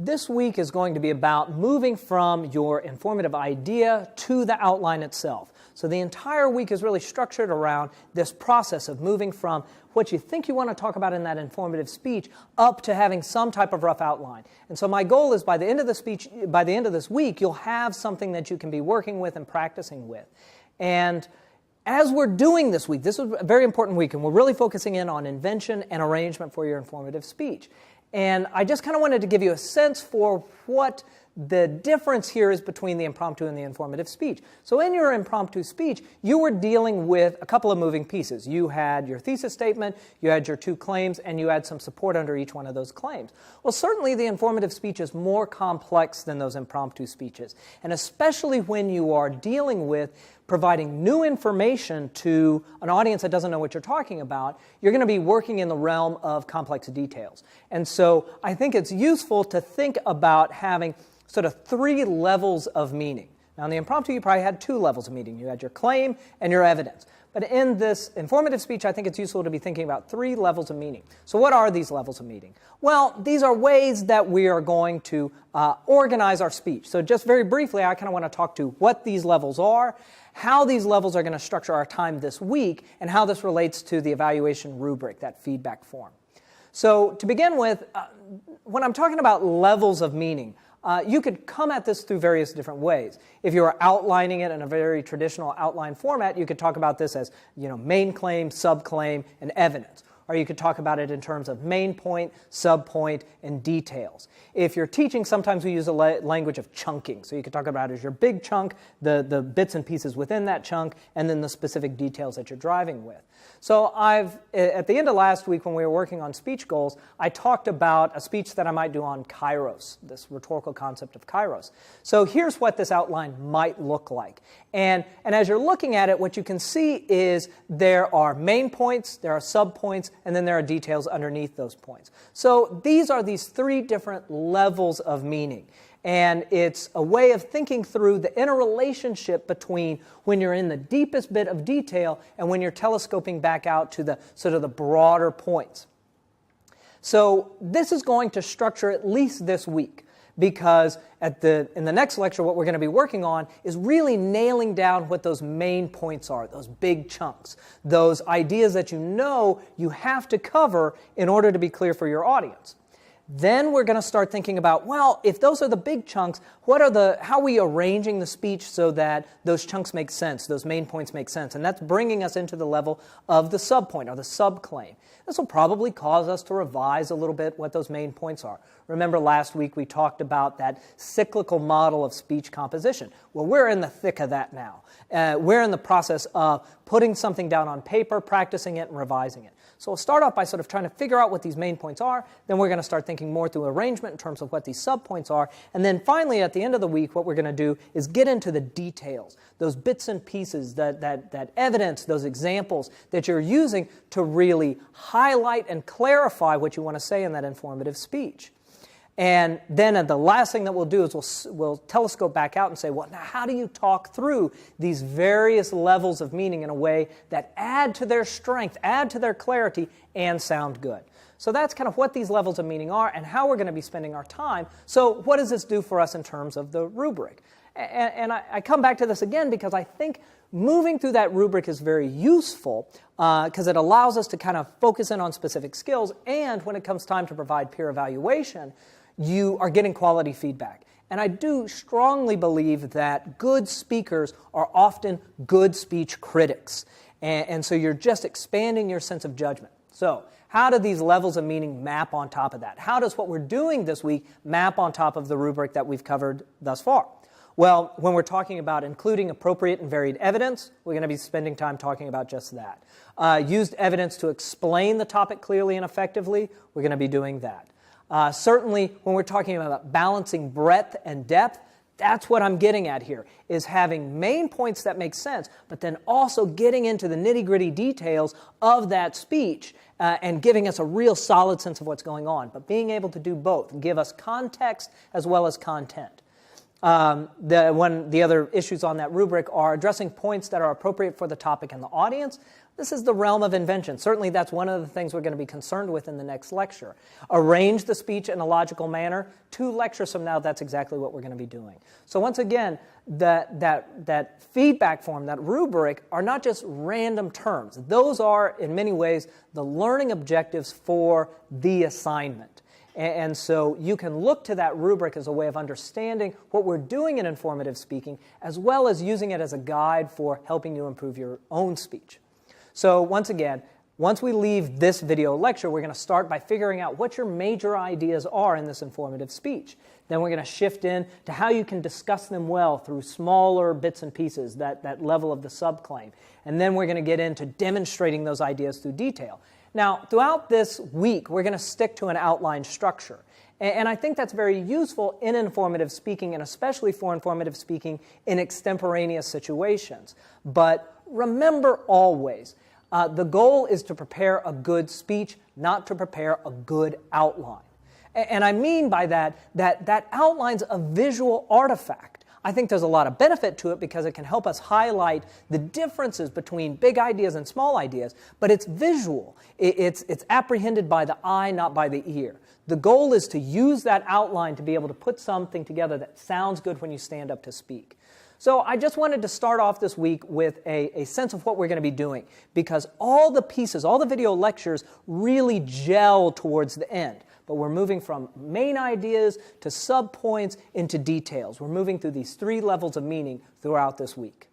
This week is going to be about moving from your informative idea to the outline itself. So the entire week is really structured around this process of moving from what you think you want to talk about in that informative speech up to having some type of rough outline. And so my goal is by the end of this week, you'll have something that you can be working with and practicing with. And as we're doing this week, this is a very important week, and we're really focusing in on invention and arrangement for your informative speech. And I just kind of wanted to give you a sense for what the difference here is between the impromptu and the informative speech. So in your impromptu speech, you were dealing with a couple of moving pieces. You had your thesis statement, you had your two claims, and you had some support under each one of those claims. Well, certainly the informative speech is more complex than those impromptu speeches, and especially when you are dealing with providing new information to an audience that doesn't know what you're talking about, you're going to be working in the realm of complex details. And so I think it's useful to think about having sort of three levels of meaning. Now, in the impromptu, you probably had two levels of meaning. You had your claim and your evidence. But in this informative speech, I think it's useful to be thinking about three levels of meaning. So what are these levels of meaning? Well, these are ways that we are going to organize our speech. So just very briefly, I kind of want to talk to what these levels are, how these levels are going to structure our time this week, and how this relates to the evaluation rubric, that feedback form. So to begin with, when I'm talking about levels of meaning, you could come at this through various different ways. If you were outlining it in a very traditional outline format, you could talk about this as, main claim, subclaim, and evidence. Or you could talk about it in terms of main point, subpoint, and details. If you're teaching, sometimes we use a language of chunking. So you could talk about it as your big chunk, the bits and pieces within that chunk, and then the specific details that you're driving with. So at the end of last week when we were working on speech goals, I talked about a speech that I might do on kairos, this rhetorical concept of kairos. So here's what this outline might look like. And as you're looking at it, what you can see is there are main points, there are subpoints, and then there are details underneath those points. So these are these three different levels of meaning. And it's a way of thinking through the interrelationship between when you're in the deepest bit of detail and when you're telescoping back out to the sort of the broader points. So this is going to structure at least this week, because in the next lecture what we're going to be working on is really nailing down what those main points are, those big chunks, those ideas that you have to cover in order to be clear for your audience. Then we're going to start thinking about, well, if those are the big chunks, how are we arranging the speech so that those chunks make sense, those main points make sense? And that's bringing us into the level of the subpoint or the subclaim. This will probably cause us to revise a little bit what those main points are. Remember last week we talked about that cyclical model of speech composition. Well, we're in the thick of that now. We're in the process of putting something down on paper, practicing it, and revising it. So we'll start off by sort of trying to figure out what these main points are. Then we're going to start thinking more through arrangement in terms of what these subpoints are. And then finally, at the end of the week, what we're going to do is get into the details, those bits and pieces, that evidence, those examples that you're using to really highlight and clarify what you want to say in that informative speech. And then the last thing that we'll do is we'll telescope back out and say, well, now how do you talk through these various levels of meaning in a way that add to their strength, add to their clarity, and sound good? So that's kind of what these levels of meaning are and how we're going to be spending our time. So what does this do for us in terms of the rubric? And I come back to this again because I think moving through that rubric is very useful because it allows us to kind of focus in on specific skills, and when it comes time to provide peer evaluation, you are getting quality feedback. And I do strongly believe that good speakers are often good speech critics. And so you're just expanding your sense of judgment. So how do these levels of meaning map on top of that? How does what we're doing this week map on top of the rubric that we've covered thus far? Well, when we're talking about including appropriate and varied evidence, we're going to be spending time talking about just that. Used evidence to explain the topic clearly and effectively, we're going to be doing that. Certainly, when we're talking about balancing breadth and depth, that's what I'm getting at here, is having main points that make sense, but then also getting into the nitty-gritty details of that speech and giving us a real solid sense of what's going on, but being able to do both, give us context as well as content. The other issues on that rubric are addressing points that are appropriate for the topic and the audience, This is the realm of invention. Certainly that's one of the things we're going to be concerned with in the next lecture. Arrange the speech in a logical manner. 2 lectures from now, that's exactly what we're going to be doing. So once again, that feedback form, that rubric, are not just random terms. Those are, in many ways, the learning objectives for the assignment. And so you can look to that rubric as a way of understanding what we're doing in informative speaking, as well as using it as a guide for helping you improve your own speech. So once again, once we leave this video lecture, we're going to start by figuring out what your major ideas are in this informative speech. Then we're going to shift in to how you can discuss them well through smaller bits and pieces, that level of the subclaim. And then we're going to get into demonstrating those ideas through detail. Now, throughout this week, we're going to stick to an outline structure. And I think that's very useful in informative speaking, and especially for informative speaking in extemporaneous situations. But remember always, the goal is to prepare a good speech, not to prepare a good outline. And I mean by that outline's a visual artifact. I think there's a lot of benefit to it because it can help us highlight the differences between big ideas and small ideas, but it's visual. It's apprehended by the eye, not by the ear. The goal is to use that outline to be able to put something together that sounds good when you stand up to speak. So I just wanted to start off this week with a sense of what we're going to be doing, because all the pieces, all the video lectures really gel towards the end. But we're moving from main ideas to subpoints into details. We're moving through these 3 levels of meaning throughout this week.